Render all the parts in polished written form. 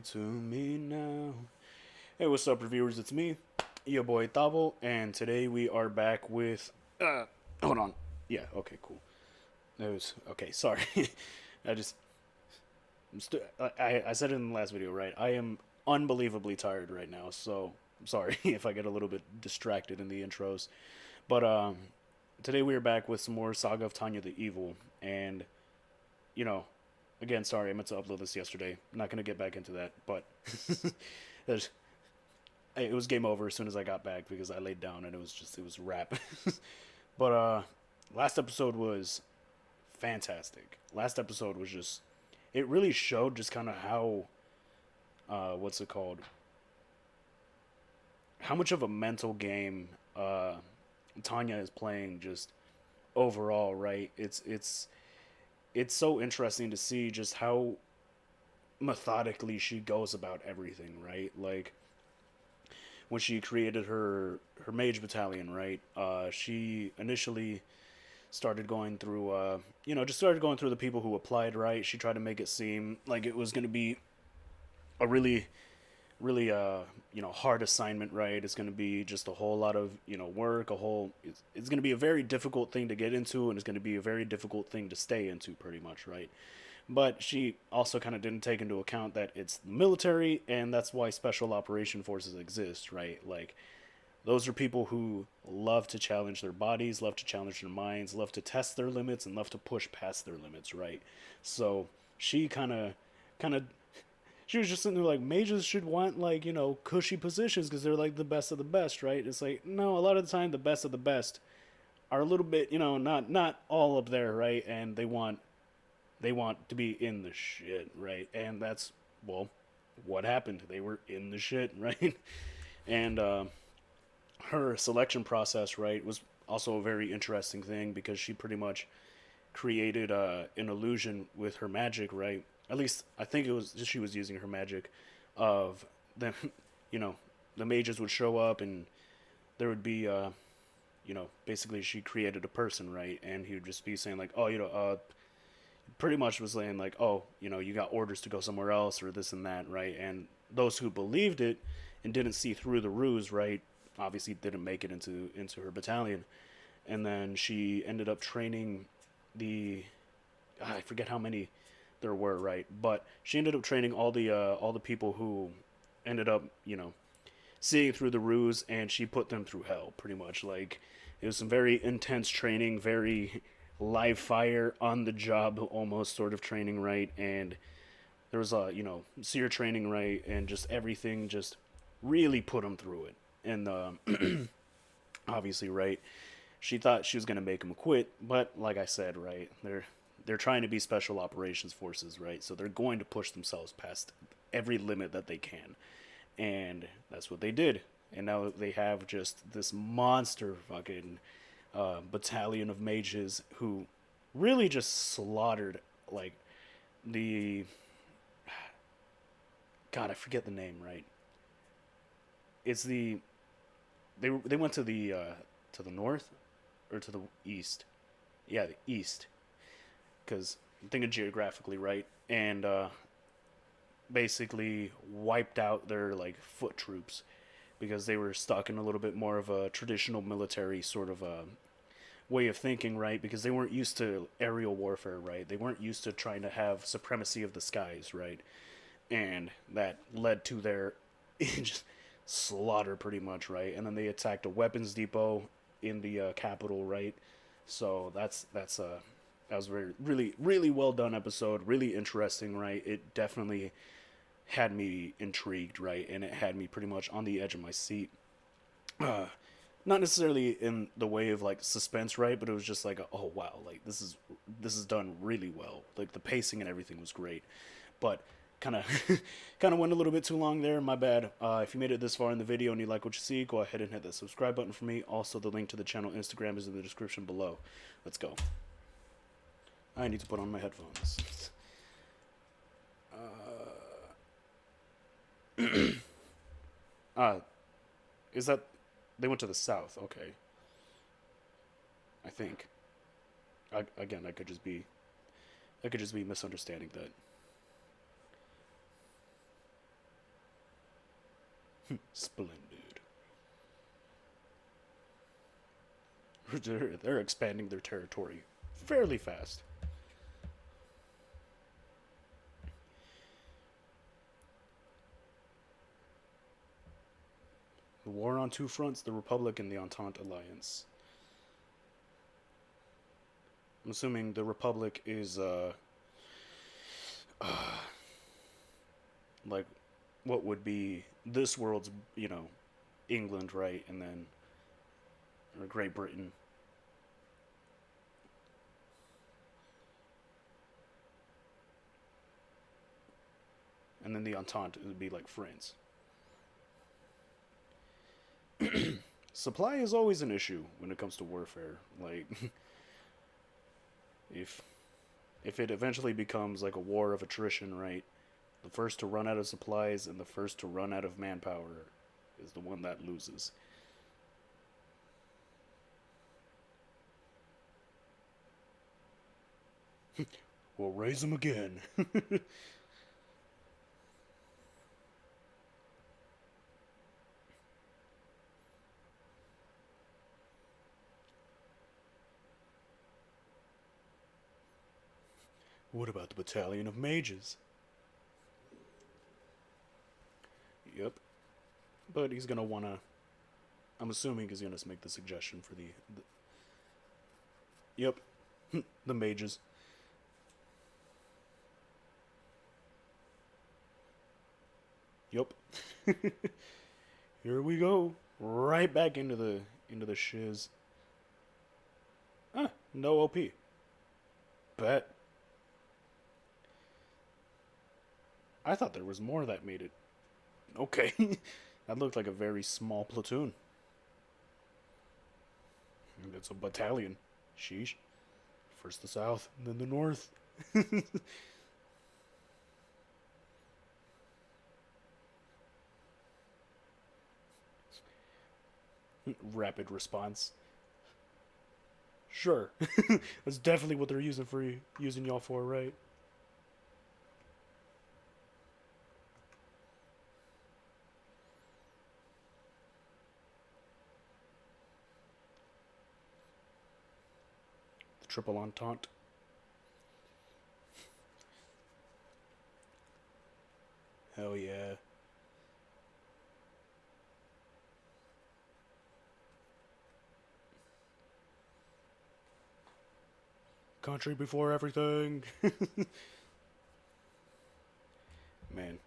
to me now. Hey, what's up, reviewers? It's me, your boy Tavo, and today we are back with. Hold on. Yeah, okay, cool. It was. Okay, sorry. I just. I said it in the last video, right? I am unbelievably tired right now, so I'm sorry if I get a little bit distracted in the intros. But, today we are back with some more Saga of Tanya the Evil, and, you know, again, sorry, I meant to upload this yesterday. I'm not gonna get back into that, but it was game over as soon as I got back because I laid down and it was wrap. But last episode was fantastic. Last episode was just it really showed just kind of how what's it called? How much of a mental game Tanya is playing just overall, right? It's so interesting to see just how methodically she goes about everything, right? Like when she created her mage battalion, right? She initially started going through just started going through the people who applied, right? She tried to make it seem like it was going to be a really hard assignment, right? It's going to be just a whole lot of work, it's going to be a very difficult thing to get into, and it's going to be a very difficult thing to stay into, pretty much, right? But she also kind of didn't take into account that it's military, and that's why special operation forces exist, right? Like, those are people who love to challenge their bodies, love to challenge their minds, love to test their limits, and love to push past their limits, right? So she kind of she was just sitting there like, mages should want, like, cushy positions because they're like the best of the best, right? It's like, no, a lot of the time the best of the best are a little bit, not all up there, right? And they want to be in the shit, right? And that's, well, what happened. They were in the shit, right? And her selection process, right, was also a very interesting thing because she pretty much created an illusion with her magic, right? At least I think it was just she was using her magic of them, you know, the mages would show up and there would be, basically she created a person, right? And he would just be saying like, oh, pretty much was saying like, oh, you got orders to go somewhere else or this and that, right? And those who believed it and didn't see through the ruse, right, obviously didn't make it into her battalion. And then she ended up training the I forget how many there were, right? But she ended up training all the people who ended up, seeing through the ruse, and she put them through hell, pretty much. Like, it was some very intense training, very live fire, on the job almost sort of training, right? And there was seer training, right? And just everything just really put them through it. And obviously, right, she thought she was going to make him quit, but like I said, right, they're trying to be special operations forces, right? So they're going to push themselves past every limit that they can. And that's what they did. And now they have just this monster fucking battalion of mages who really just slaughtered, like, the God, I forget the name, right? It's they went to the north or to the east. Yeah, the east, because I'm thinking geographically, right? And basically wiped out their, like, foot troops because they were stuck in a little bit more of a traditional military sort of way of thinking, right? Because they weren't used to aerial warfare, right? They weren't used to trying to have supremacy of the skies, right? And that led to their just slaughter, pretty much, right? And then they attacked a weapons depot in the capital, right? So that was very really really well done episode, really interesting, right? It definitely had me intrigued, right? And it had me pretty much on the edge of my seat. Uh, Not necessarily in the way of like suspense, right? But it was just like, oh wow, like this is done really well. Like the pacing and everything was great, but kind of kind of went a little bit too long there. My bad. If you made it this far in the video and you like what you see, go ahead and hit that subscribe button for me. Also, the link to the channel Instagram is in the description below. Let's go. I need to put on my headphones. uh, is that they went to the south? Okay, I think. Again, I could just be misunderstanding that. Splendid. They're expanding their territory fairly fast. The war on two fronts, the Republic and the Entente Alliance. I'm assuming the Republic is, like, what would be this world's, England, right? And then Great Britain. And then the Entente would be like France. Supply is always an issue when it comes to warfare. Like, if if it eventually becomes like a war of attrition, right? The first to run out of supplies and the first to run out of manpower is the one that loses. We'll raise them again. What about the battalion of mages? Yep. But he's gonna wanna. I'm assuming he's gonna make the suggestion for the yep, the mages. Yep. Here we go. Right back into the shiz. Ah, no OP. Bet. I thought there was more that made it. Okay. That looked like a very small platoon. It's a battalion. Sheesh. First the south, then the north. Rapid response. Sure. That's definitely what they're using y'all for, right? The triple entente. Hell yeah. Country before everything. Man.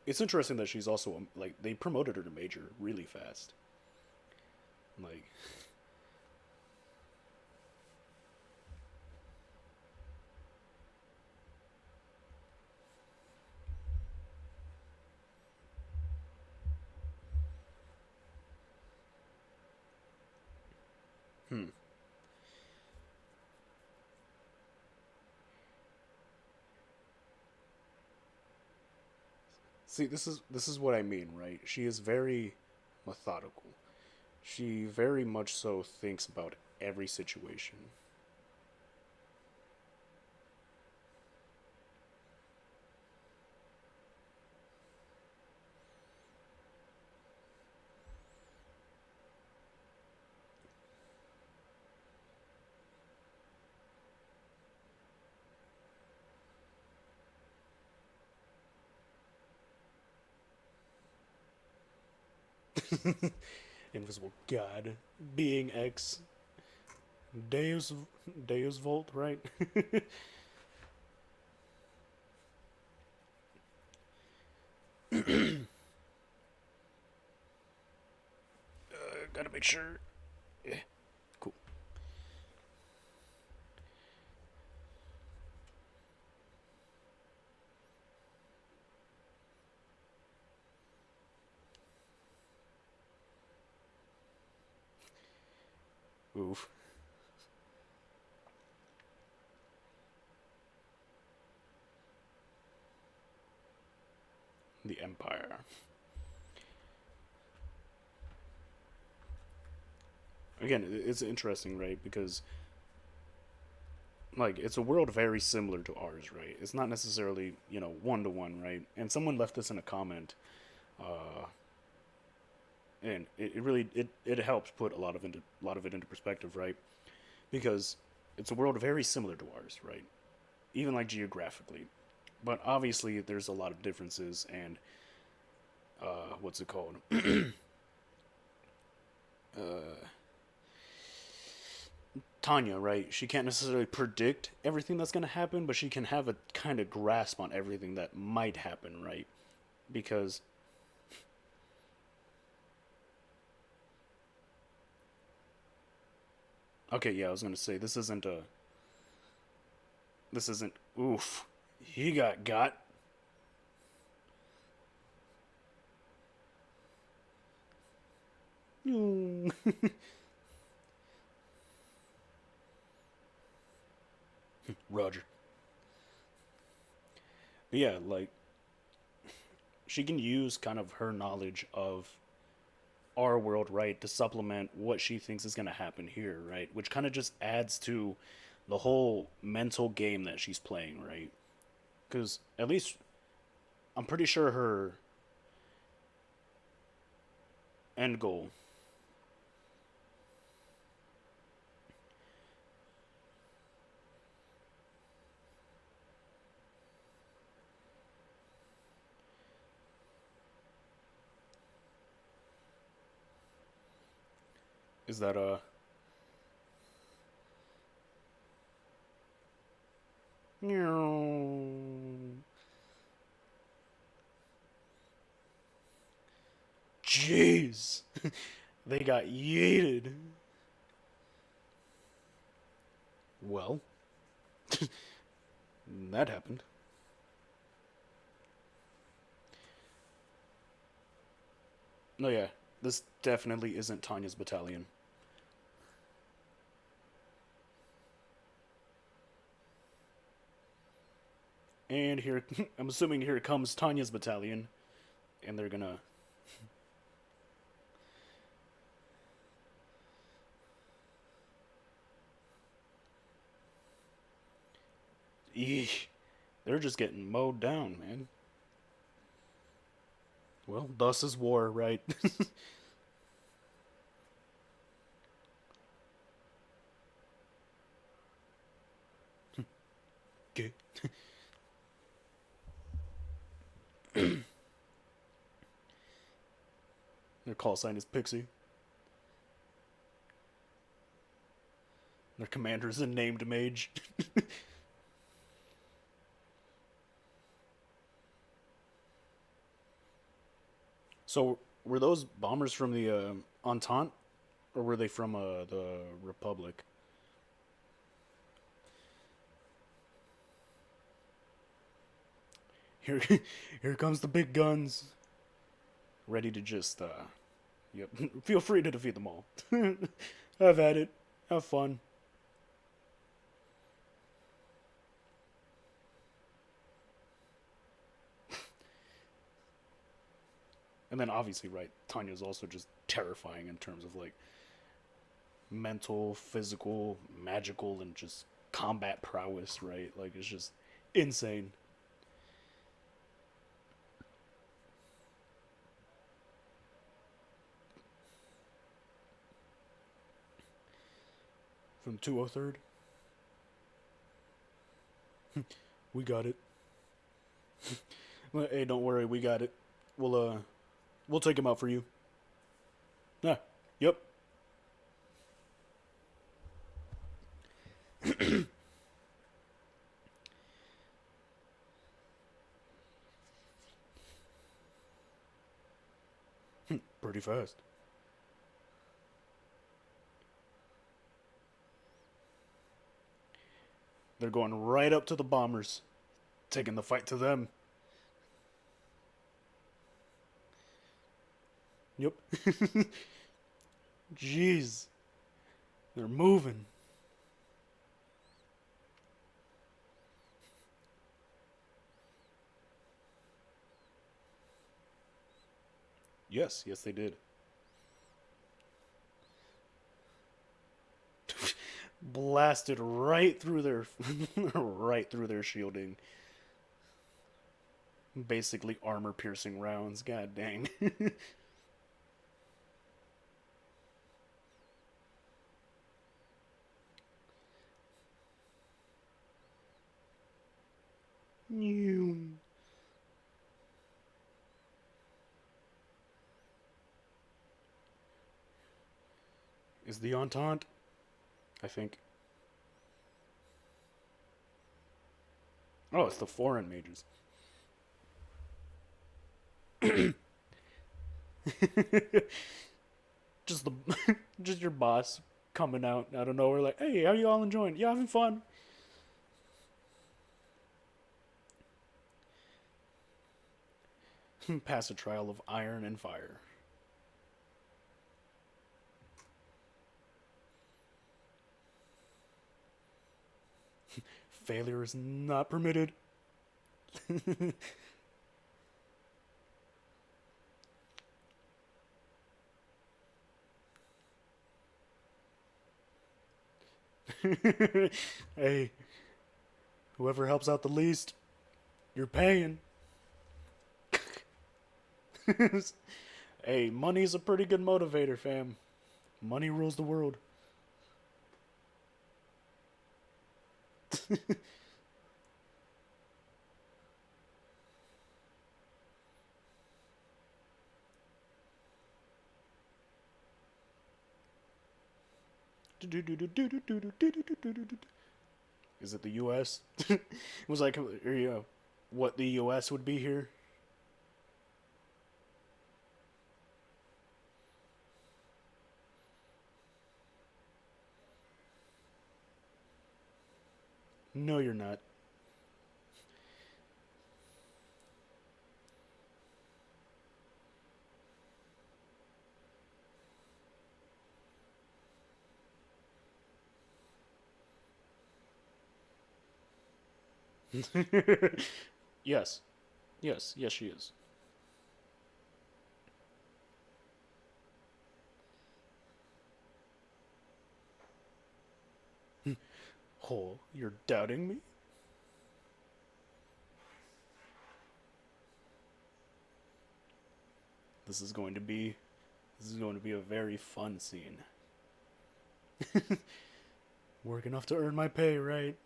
It's interesting that she's also, like, they promoted her to major really fast. Like, hmm. See, this is what I mean, right? She is very methodical. She very much so thinks about every situation. Invisible God, being X, Deus, Deus Volt, right? Gotta make sure. Yeah, cool. Oof. The Empire. Again, it's interesting, right? Because like it's a world very similar to ours, right? It's not necessarily, one to one, right? And someone left this in a comment, uh, and it really it helps put a lot of it into perspective, right? Because it's a world very similar to ours, right? Even like geographically, but obviously there's a lot of differences and what's it called? Tanya, right? She can't necessarily predict everything that's going to happen, but she can have a kind of grasp on everything that might happen, right? Because okay, yeah, I was going to say this isn't oof. He got. Roger. But yeah, like she can use kind of her knowledge of our world, right, to supplement what she thinks is going to happen here, right? Which kind of just adds to the whole mental game that she's playing, right? Because at least I'm pretty sure her end goal is that jeez, they got yeeted. Well, that happened. No, yeah, this definitely isn't Tanya's battalion. And here, I'm assuming here comes Tanya's battalion, and they're gonna. Eesh, they're just getting mowed down, man. Well, thus is war, right? Okay. Their call sign is Pixie. Their commander is a named mage. So, were those bombers from the Entente, or were they from the Republic? Here, here comes the big guns, ready to just yep. Feel free to defeat them all. Have at it. Have fun. And then obviously, right, Tanya's also just terrifying in terms of like mental, physical, magical, and just combat prowess, right? Like it's just insane. From 203rd, we got it. Hey, don't worry, we got it. We'll take him out for you. Yeah, yep. Pretty fast. They're going right up to the bombers, taking the fight to them. Yep. Jeez, they're moving. Yes, yes, they did. blasted right through their right through their shielding. Basically armor piercing rounds. God dang. You. Is the Entente? I think. Oh, it's the foreign mages. Just the just your boss coming out of nowhere like, hey, how you all enjoying? You having fun? Pass a trial of iron and fire. Failure is not permitted. Hey, whoever helps out the least, you're paying. Hey, money's a pretty good motivator, fam. Money rules the world. Is it the U.S.? It was like, what the U.S. would be here. No, you're not. Yes. Yes. Yes, she is. Oh, you're doubting me? This is going to be this is going to be a very fun scene. Work enough to earn my pay, right?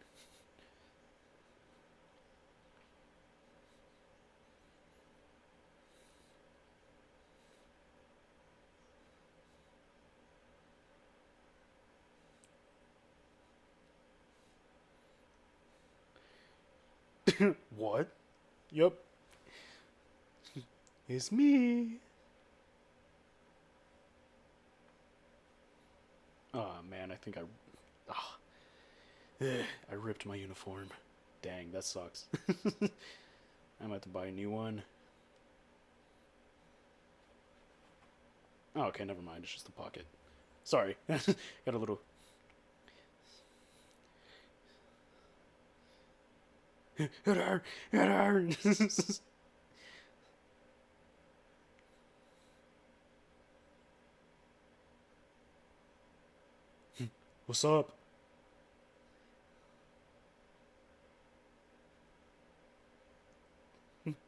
What? Yup. It's me. Oh man, I think oh, I ripped my uniform. Dang, that sucks. I might have to buy a new one. Oh, okay, never mind. It's just a pocket. Sorry. Got a little. What's up?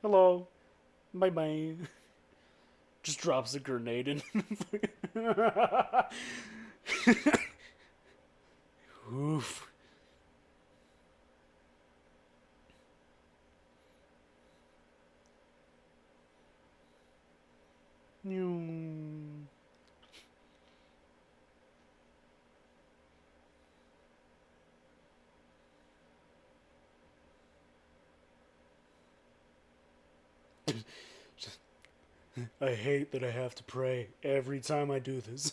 Hello. Bye bye. Just drops a grenade in. Oof. I hate that I have to pray every time I do this.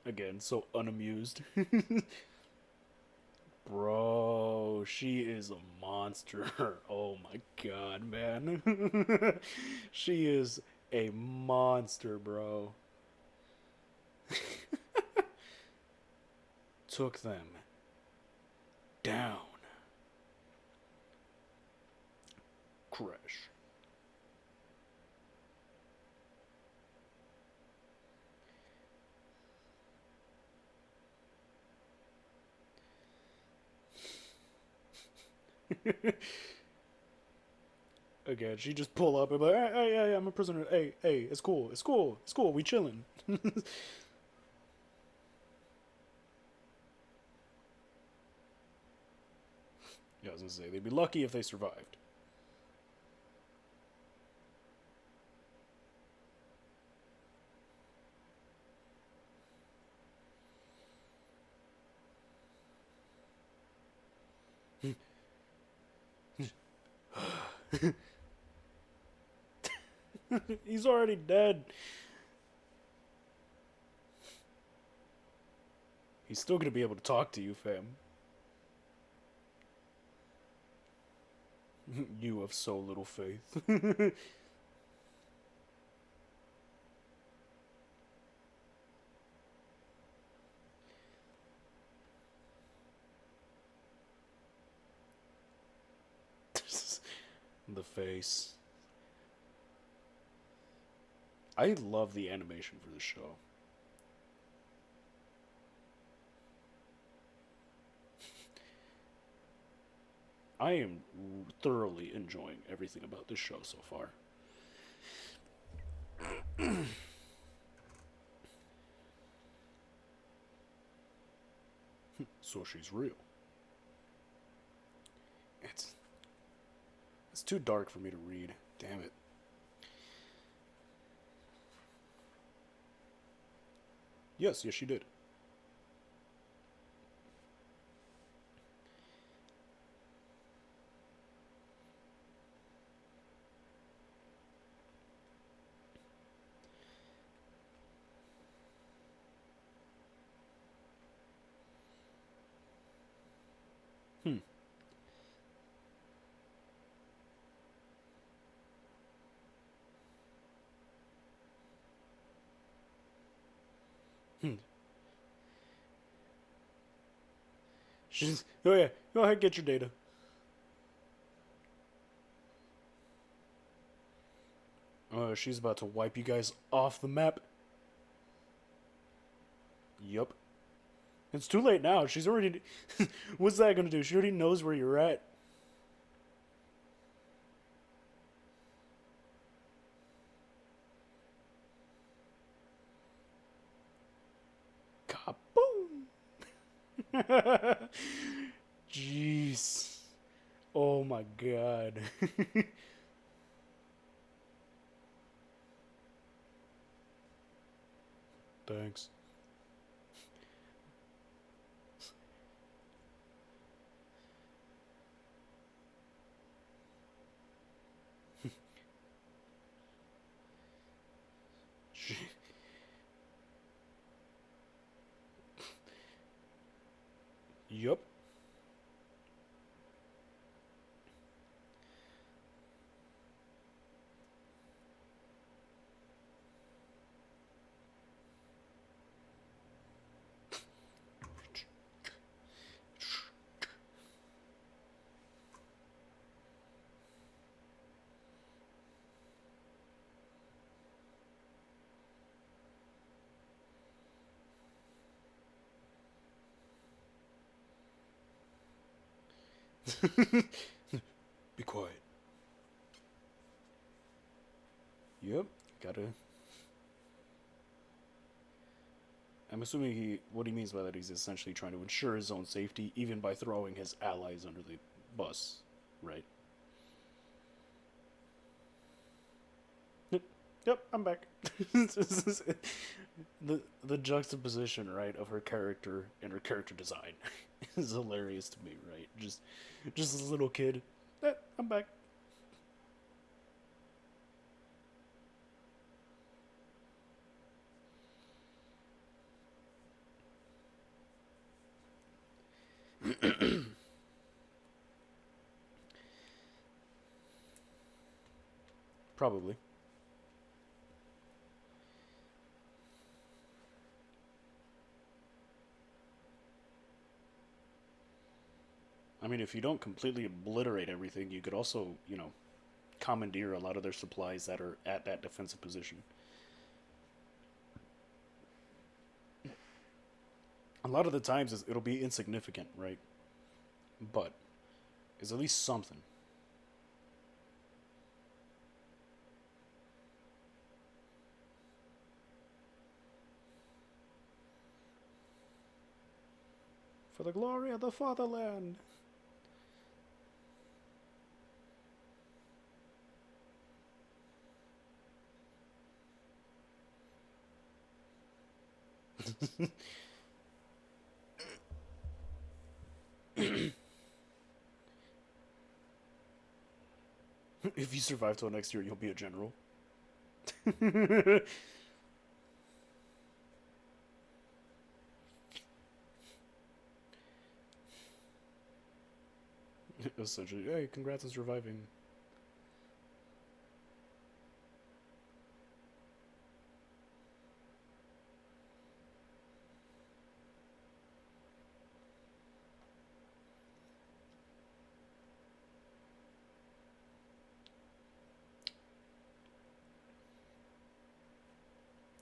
Again, so unamused. Bro, she is a monster. Oh my god, man. She is a monster, bro. Took them down. Crash. Again, she just pull up and be like, hey, I'm a prisoner. Hey, it's cool, we chilling. Yeah, I was gonna say they'd be lucky if they survived. He's already dead. He's still gonna be able to talk to you, fam. You have so little faith. The face. I love the animation for this show. I am thoroughly enjoying everything about this show so far. So she's real. It's it's too dark for me to read. Damn it. Yes, she did. Hmm. Hmm. She's oh yeah. Go ahead, get your data. She's about to wipe you guys off the map. Yup. It's too late now. She's already. What's that gonna do? She already knows where you're at. Kaboom! Jeez. Oh my god. Thanks. Yup. Be quiet. Yep. Gotta. I'm assuming what he means by that, he's essentially trying to ensure his own safety, even by throwing his allies under the bus, right? Yep, I'm back. The juxtaposition, right, of her character and her character design is hilarious to me, right? Just this little kid. I'm back. Probably. I mean, if you don't completely obliterate everything, you could also, commandeer a lot of their supplies that are at that defensive position. A lot of the times it'll be insignificant, right? But is at least something. For the glory of the fatherland. If you survive till next year, you'll be a general. Essentially, hey, congrats on surviving.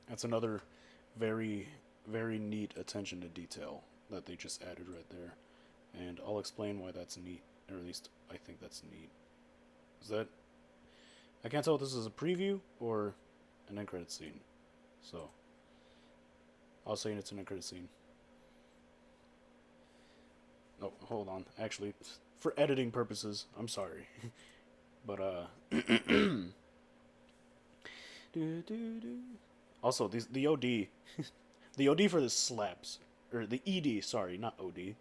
That's another very, very neat attention to detail that they just added right there. And I'll explain why that's neat, or at least I think that's neat. Is that... I can't tell if this is a preview or an end credit scene. So, I'll say it's an end credit scene. Oh, hold on. Actually, for editing purposes, I'm sorry. But, also, the OD... the OD for this slaps. Or the ED, sorry, not OD.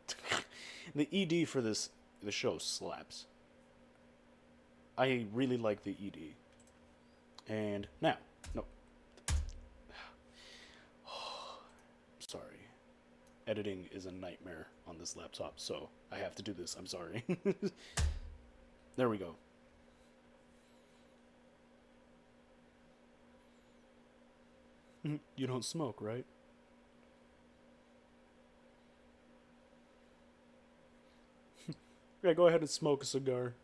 The ED for the show slaps. I really like the ED. And now, no. Sorry. Editing is a nightmare on this laptop, so I have to do this. I'm sorry. There we go. You don't smoke, right? Yeah, go ahead and smoke a cigar.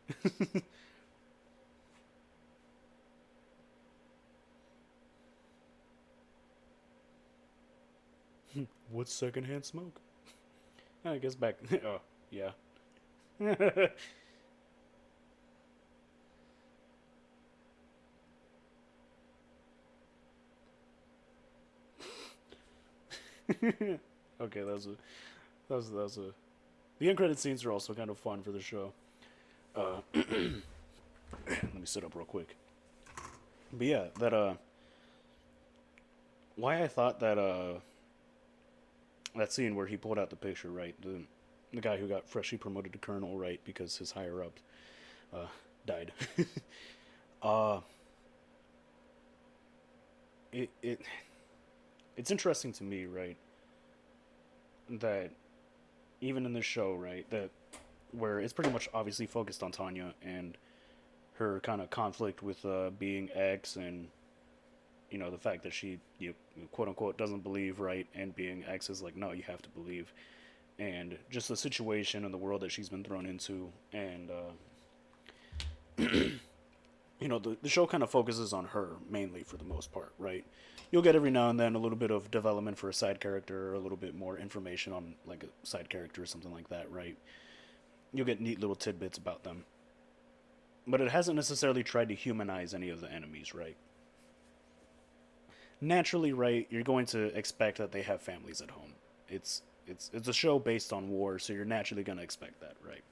What's secondhand smoke? I guess back... oh, yeah. Okay, that was a... The end credit scenes are also kind of fun for the show. Let me sit up real quick. But yeah, why I thought that scene where he pulled out the picture, right? The guy who got freshly promoted to colonel, right? Because his higher up died. uh, it's interesting to me, right? That even in this show, right, that where it's pretty much obviously focused on Tanya and her kind of conflict with being X, and the fact that she quote unquote doesn't believe, right, and being X is like, no, you have to believe, and just the situation and the world that she's been thrown into, and the show kind of focuses on her mainly for the most part, right? You'll get every now and then a little bit of development for a side character, or a little bit more information on like a side character or something like that, right? You'll get neat little tidbits about them. But it hasn't necessarily tried to humanize any of the enemies, right? Naturally, right, you're going to expect that they have families at home. It's a show based on war, so you're naturally going to expect that, right?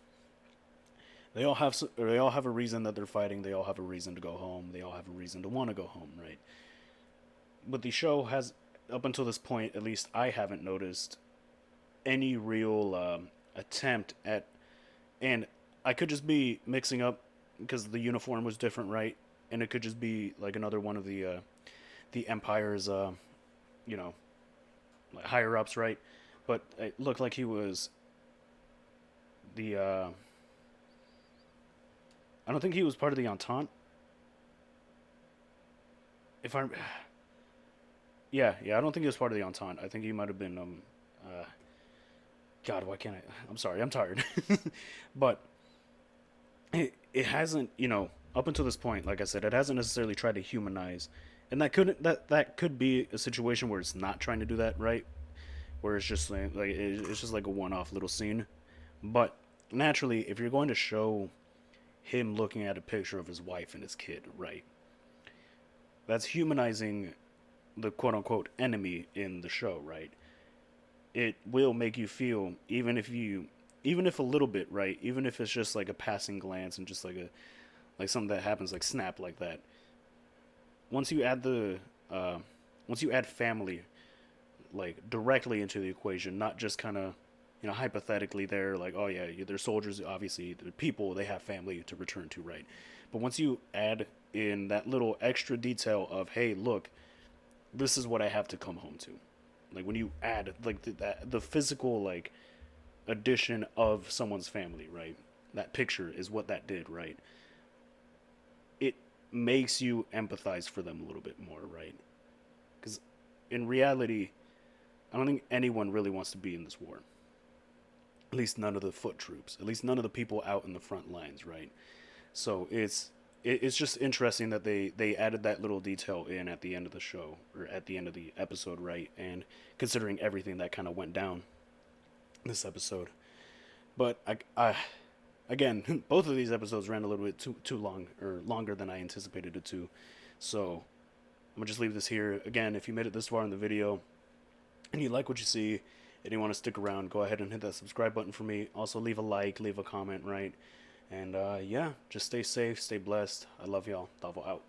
They all have a reason that they're fighting. They all have a reason to go home. They all have a reason to want to go home, right? But the show has, up until this point, at least I haven't noticed any real attempt at, and I could just be mixing up because the uniform was different, right? And it could just be like another one of the Empire's, like higher ups, right? But it looked like he was the. I don't think he was part of the Entente. If I'm, yeah, I don't think he was part of the Entente. I think he might have been God, why can't I? I'm sorry, I'm tired. But it hasn't, up until this point, like I said, it hasn't necessarily tried to humanize, and that could be a situation where it's not trying to do that, right? Where it's just like it's just like a one-off little scene, but naturally, if you're going to show him looking at a picture of his wife and his kid, right? That's humanizing the quote unquote enemy in the show, right? It will make you feel, even if a little bit, right? Even if it's just like a passing glance and just like something that happens like snap like that. Once you add the, uh, once you add family like directly into the equation, not just kind of, hypothetically they're like, oh yeah, they're soldiers, obviously they're people, they have family to return to, right? But once you add in that little extra detail of, hey, look, this is what I have to come home to. Like when you add like the physical like addition of someone's family, right? That picture is what that did, right? It makes you empathize for them a little bit more, right? Because in reality, I don't think anyone really wants to be in this war. At least none of the foot troops. At least none of the people out in the front lines, right? So it's just interesting that they added that little detail in at the end of the show or at the end of the episode, right? And considering everything that kind of went down this episode, but I again, both of these episodes ran a little bit too long or longer than I anticipated it to. So I'm gonna just leave this here. Again, if you made it this far in the video and you like what you see and you want to stick around, go ahead and hit that subscribe button for me. Also, leave a like, leave a comment, right? And yeah, just stay safe, stay blessed. I love y'all. Davo out.